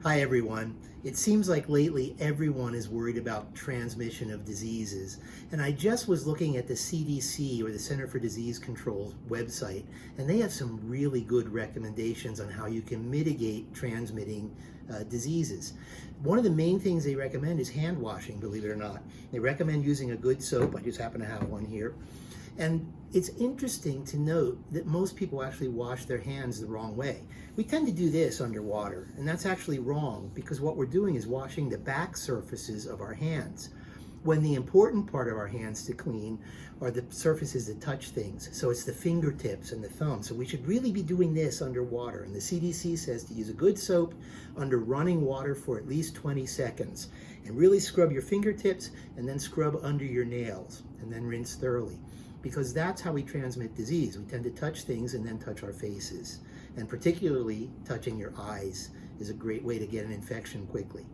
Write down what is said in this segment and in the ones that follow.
Hi everyone. It seems like lately everyone is worried about transmission of diseases. And I just was looking at the CDC, or the Center for Disease Control's website, and they have some really good recommendations on how you can mitigate transmitting diseases. One of the main things they recommend is hand washing, believe it or not. They recommend using a good soap. I just happen to have one here. And it's interesting to note that most people actually wash their hands the wrong way. We tend to do this underwater, and that's actually wrong because what we're doing is washing the back surfaces of our hands, when the important part of our hands to clean are the surfaces that touch things. So it's the fingertips and the thumb. So we should really be doing this underwater. And the CDC says to use a good soap under running water for at least 20 seconds. And really scrub your fingertips and then scrub under your nails and then rinse thoroughly. Because that's how we transmit disease. We tend to touch things and then touch our faces. And particularly touching your eyes is a great way to get an infection quickly.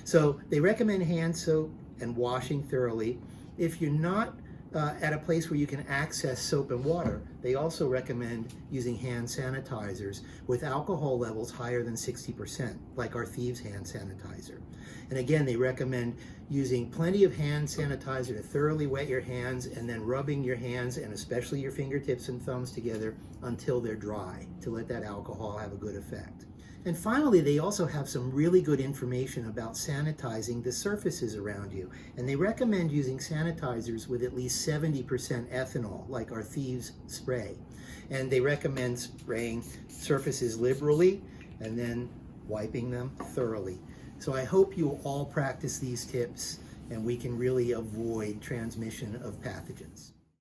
So they recommend hand soap and washing thoroughly. If you're not at a place where you can access soap and water, they also recommend using hand sanitizers with alcohol levels higher than 60%, like our Thieves hand sanitizer. And again, they recommend using plenty of hand sanitizer to thoroughly wet your hands and then rubbing your hands and especially your fingertips and thumbs together until they're dry to let that alcohol have a good effect. And finally, they also have some really good information about sanitizing the surfaces around you. And they recommend using sanitizers with at least 70% ethanol, like our Thieves spray. And they recommend spraying surfaces liberally and then wiping them thoroughly. So I hope you will all practice these tips and we can really avoid transmission of pathogens.